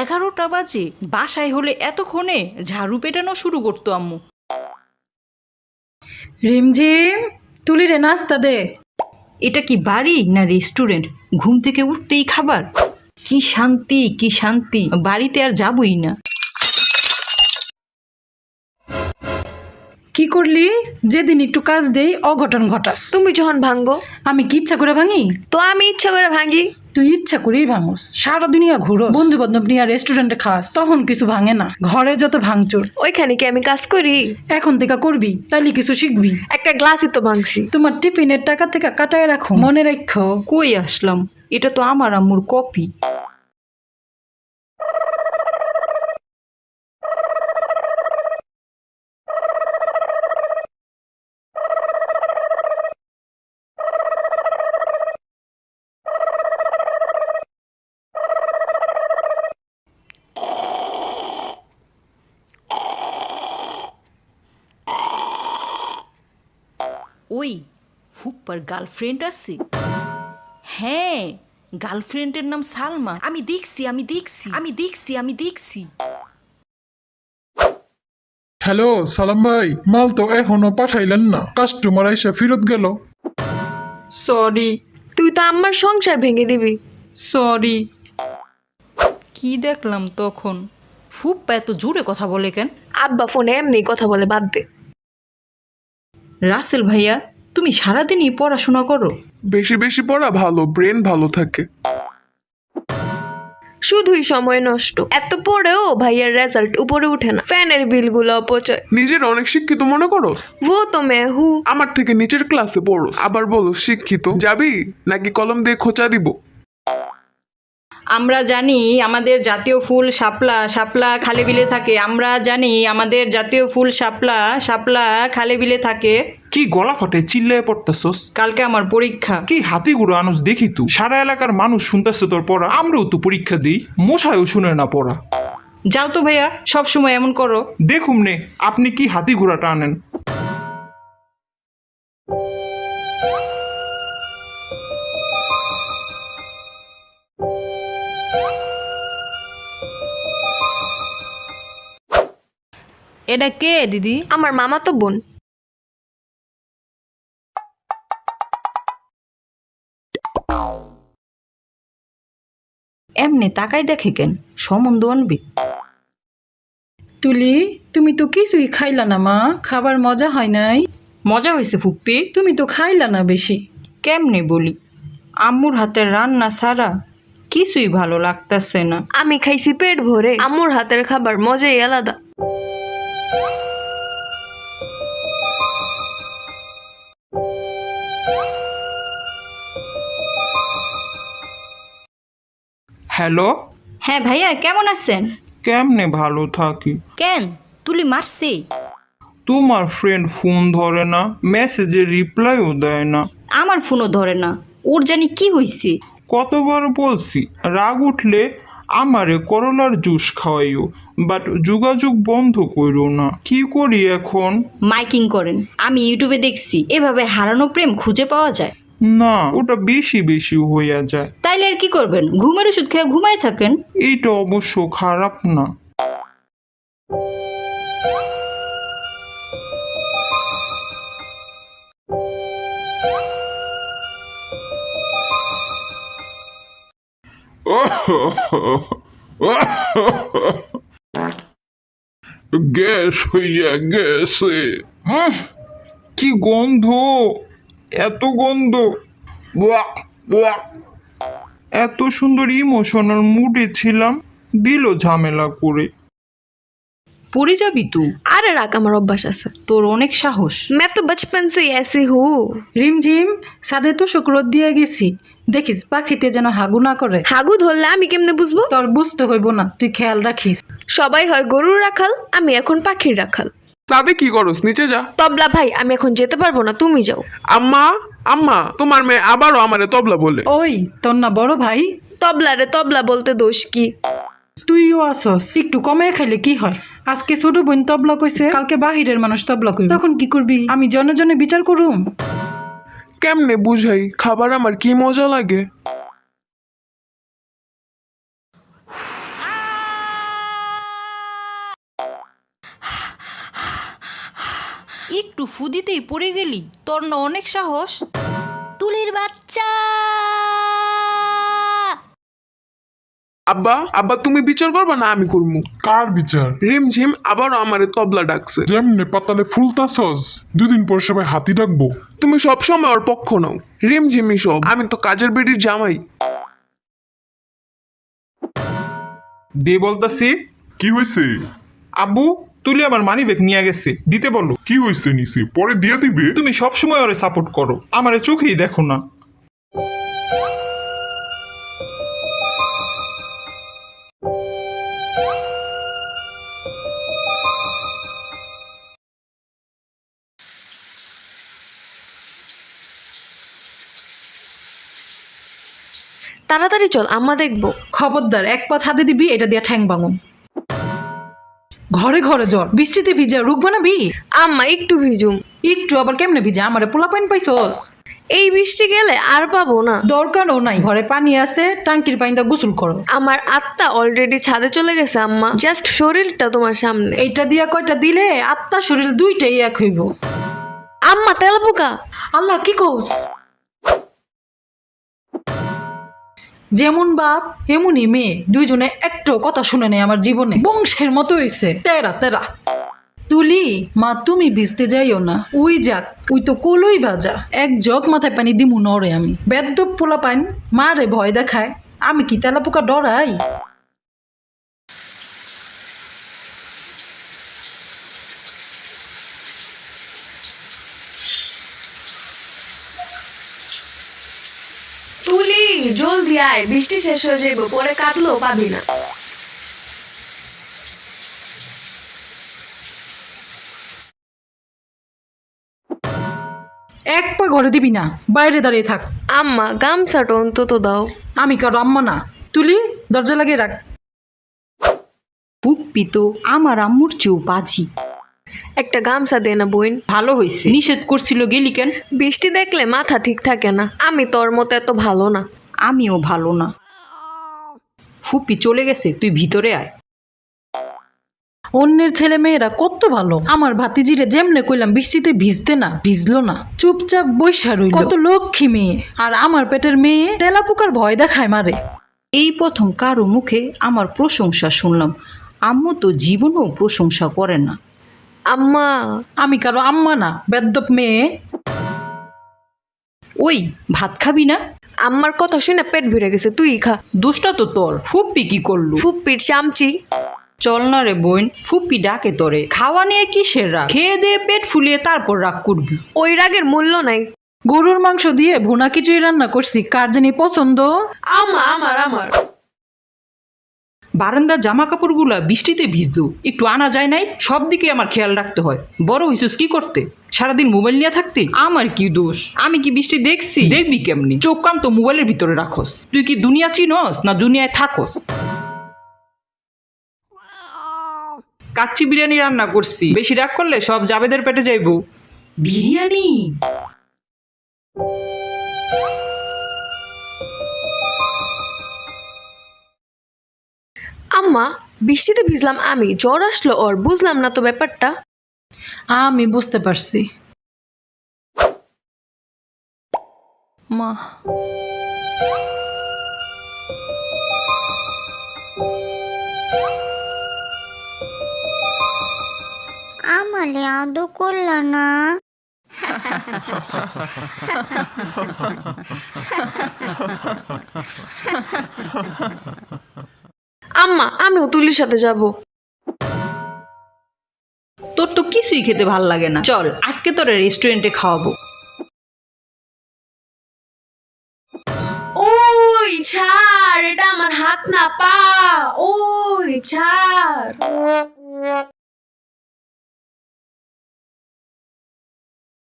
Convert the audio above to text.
11টা বাজে, বাসায় হলে এতক্ষণে ঝাড়ু পেটানো শুরু করতো আম্মু। রিমঝিম, তুলিরে নাস্তা দে। এটা কি বাড়ি না রেস্টুরেন্ট? ঘুম থেকে উঠতেই খাবার? কি শান্তি, কি শান্তি! বাড়িতে আর যাবই না। কি করলি? যেদিন একটু কাজ দেই অঘটন ঘটাস। তুমি যখন ভাঙ্গো আমি কি ইচ্ছা করে ভাঙি? তো আমি ইচ্ছা করে ভাঙ্গি। তুই ইচ্ছা করেই ভাঙস। সারা দুনিয়া ঘুরো, বন্ধু বান্ধব নিয়ে রেস্টুরেন্টে খাস, তখন কিছু ভাঙে না। ঘরে যত ভাঙচুর। ওইখানে কি আমি কাজ করি? এখন থেকে করবি, তাইলে কিছু শিখবি। একটা গ্লাসই তো ভাঙছি। তোমার টিফিনের টাকা থেকে কাটায় রাখো, মনে রাখো। কই আসলাম? এটা তো আমার আম্মুর কপি। ওই ফুপ্পার গার্লফ্রেন্ড আছে? হ্যাঁ, গার্লফ্রেন্ডের নাম সালমা। আমি দেখছি। হ্যালো সালাম ভাই, মাল তো এখনো পাঠাইলেন না, কাস্টমার এসে ফেরত গেল। সরি। তুই তো আমার সংসার ভেঙে দিবি। সরি। কি দেখলাম তখন? ফুপ্পা এত জোরে কথা বলে কেন? আব্বা ফোনে এমনি কথা বলে, বাদ দে। রাসেল ভাইয়া, তুমি সারাদিনই পড়াশোনা করো? বেশি বেশি পড়া ভালো, ব্রেন ভালো থাকে। শুধুই সময় নষ্ট। এত পড়েও ভাইয়ের রেজাল্ট উপরে উঠে না। ফ্যানের বিলগুলো অপচয়। নিজের অনেক শিক্ষিত মনে করো? वो तो मैं हूँ। আমার থেকে নিচের ক্লাসে পড়ো, আবার বলো শিক্ষিত। যাবি নাকি কলম দিয়ে খোঁচা দিব? আমরা জানি আমাদের জাতীয় ফুল শাপলা, শাপলা খালে বিলে থাকে। আমরা জানি আমাদের জাতীয় ফুল শাপলা, শাপলা খালে বিলে থাকে। কি গলা ফাটে চিল্লায় পড়তাছস? কালকে আমার পরীক্ষা। কি হাতি গুঁড়ো আনুস দেখি তু। সারা এলাকার মানুষ শুনতেছে তোর পড়া, আমরাও তো পরীক্ষা দিই, মশাইও শুনে না পড়া। যাও তো ভাইয়া, সব সময় এমন করো। দেখুম নে আপনি কি হাতি ঘোড়াটা আনেন। এটা কে দিদি? আমার মামা তো বোন। এমনি তাকাই দেখে কেন? সম্বন্ধ আনবি? তুলি, তুমি তো কিছুই খাইলা না মা। খাবার মজা হয় নাই? মজা হয়েছে ফুপ্পি। তুমি তো খাইলা না বেশি। কেমনে বলি? আম্মুর হাতের রান্না ছাড়া কিছুই ভালো লাগতেছে না। আমি খাইছি পেট ভরে। আম্মুর হাতের খাবার মজাই আলাদা। হ্যালো, হ্যাঁ ভাইয়া, কেমন আছেন? কেমনে ভালো থাকি? কেন, তুলি মারছে? তোমার ফ্রেন্ড ফোন ধরে না, মেসেজে রিপ্লাইও দেয় না। আমার ফোনও ধরে না। ওর জানি কি হয়েছে। কতবার বলছি রাগ উঠলে আমারে করলার জুস খাওয়াইও, বাট যোগাযোগ বন্ধ করো না। কি করি এখন? মাইকিং করেন। আমি ইউটিউবে দেখছি এভাবে হারানো প্রেম খুঁজে পাওয়া যায়। না, ওটা বেশি বেশি হইয়া যায়। তাইলে আর কি করবেন? ঘুমের ওষুধ খেয়ে ঘুমায় থাকেন। এইটা অবশ্য খারাপ না। গ্যাস হইয়া গেছে। কি গন্ধ! এত গন্ধ! Walk walk! এত সুন্দর ইমোশনাল মুডে ছিলাম, দিল ঝামেলা করে। পড়ে যাবি তুই। আরে রাখ, আমার অভ্যাস আছে। তোর অনেক সাহস। मैं तो बचपन से ऐसी हूँ। রিমঝিম, সাদে তো শুক্রত দিয়ে গেছি। দেখিস পাখিতে যেন হাগু না করে। হাগু ধরলে আমি কেমনে বুঝবো? তোর বুঝতে হইব না, তুই খেয়াল রাখিস। সবাই হয় গরুর রাখাল, আমি এখন পাখির রাখাল। তাতে কি করস? নিচে যা। তবলা ভাই, আমি এখন যেতে পারবো না, তুমি যাও। আম্মা, আম্মা, তোমার মেয়ে আবারও আমারে তবলা বলে। ওই তোর না বড় ভাই? তবলা রে তবলা বলতে দোষ কি? তুইও আসস, একটু কমে খাইলে কি হয়? আজকে ছোট বোন তবলা কইছে, কালকে বাহিরের মানুষ তবলা কইবে, তখন কি করবি? আমি জনে জনে বিচার করুম? কেমনে বুঝাই খাবার আমার কি মজা লাগে? একটু ফুদিতেই পড়ে গেলি, তোর না অনেক সাহস। তুলির বাচ্চা। আব্বা আব্বা তুমি বিচার করবা না আমি করবো? কার বিচার? রিমঝিম আবারও আমারে তবলা ডাকছে। যেমনে পাতালে ফুলতাছস, দুদিন পর সবাই হাতি ডাকবো। তুমি সব সময় ওর পক্ষ নাও। রিমঝিমি সব, আমি তো কাজের বেটির জামাই। দে বলতাছি। কি হয়েছে? আব্বু তুলি আমার মানি ব্যাগ নিয়ে গেছে, দিতে বলো। কি হয়েছে নিচে? পরে দিয়ে দিবে। তুমি সব সময় ওরে সাপোর্ট করো, আমারে চোখেই দেখো না। তাড়াতাড়ি চল, আম্মা দেখবো। খবরদার, এক পা ছাদে দিবি, এটা দিয়া ঠ্যাং ভাঙুন। ঘরে ঘরে জ্বর, বৃষ্টিতে ভিজা রোগ বানাবি। আম্মা একটু ভিজুম। একটু আবার কেমনে ভিজা? আমারে পোলা পাইন পাইছস? এই বৃষ্টি গেলে আর পাবো না। দরকারও নাই, ঘরে পানি আছে, টাঙ্কির পানিটা গোসল করো। আমার আত্মা অলরেডি ছাদে চলে গেছে আম্মা, জাস্ট শরীরটা তোমার সামনে। এইটা দিয়া কয়টা দিলে আত্মা শরীর দুইটাই এক হইব। আম্মা তেলাপোকা। আল্লাহ, কি কস? যেমন বাপ এমনই মেয়ে, দুইজনে একটু কথা শুনে নেই আমার জীবনে। বংশের মতো হইছে, তেরা তেরা। তুলি মা, তুমি ভিজতে যাইও না, উই যাক, উই তো কলই বাজা। এক জগ মাথায় পানি দিমু নরে আমি। বেদ্যপ পোলা পাইন মারে ভয় দেখায়, আমি কি তেলাপোকা ডরাই? তুলি জলদি আয়, বৃষ্টি শেষ হয়ে যাইব, পরে কাটলেও পাবি না। এক পা ঘরে দিবি না, বাইরে দাঁড়িয়ে থাক। আম্মা গামছাটা অন্তত দাও। আমি কারো আম্মা না। তুলি দরজা লাগিয়ে রাখ। ফুপ্পি তো আমার আম্মুর চেয়েও বাজি। একটা গামছা দে না বোন। ভালো হয়েছে, নিষেধ করছিল গেলি কেন? বৃষ্টি দেখলে মাথা ঠিক থাকে না, আমি তোর মতো এত ভালো না। আমিও ভালো না। ফুপ্পি চলে গেছে, তুই ভিতরে আয়। অন্যের ছেলে মেয়েরা কত ভালো। আমার ভাতিজিরে যেমনে কইলাম বৃষ্টিতে ভিজতে না, ভিজলো না, চুপচাপ বৈশা রইল। কত লক্ষ্মী মেয়ে। আর আমার পেটের মেয়ে তেলাপোকার ভয় দেখায় মারে। এই প্রথম কারো মুখে আমার প্রশংসা শুনলাম। আম্মু তো জীবনেও প্রশংসা করে না। আম্মা আমি কারো আম্মা না, বেদ্যপ মেয়ে। ওই ভাত খাবি না? আম্মার কথা শুনে পেট ভরে গেছে, তুই খা। দোষটা তো তোর। ফুপ্পি কি করলো? ফুপ্পির চামচি। চল না রে বোন, ফুপ্পি ডাকে তোরে। খাওয়া নিয়ে কিসের রাগ? খেয়ে দিয়ে পেট ফুলিয়ে তারপর রাগ করবি। ওই রাগের মূল্য নাই। গরুর মাংস দিয়ে ভুনা খিচুড়ি রান্না করছি, কার জানি পছন্দ। আম্মা আমার আমার বারান্দার জামা কাপড়গুলা বৃষ্টিতে ভিজতো, একটু আনা যায় নাই? সব দিকে আমার খেয়াল রাখতে হয়। বড় হইছিস কি করতে? সারাদিন মোবাইল নিয়ে থাকতে? আমার কি দোষ? আমি কি বৃষ্টি দেখছি? দেখবি কেমনি? চোখ কান তো মোবাইলের ভিতরে রাখস। তুই কি দুনিয়া চিনস না দুনিয়ায় থাকস? কাচ্চি বিরিয়ানি রান্না করছি, বেশি রাগ করলে সব জাবেদের পেটে যাইবো। বিরিয়ানি? আম্মা বৃষ্টিতে ভিজলাম আমি, জ্বর আসলো ওর, বুঝলাম না তো ব্যাপারটা। আমি বুঝতে পারছি। মা আমালে আদৌ করলা না। আম্মা আমিও তুলির সাথে যাব। তোর তো কিছুই খেতে ভাল লাগে না, চল আজকে তোরে রেস্টুরেন্টে খাওয়াবো। ওই ছাড়, এটা আমার হাত না পা। ওই ছাড়।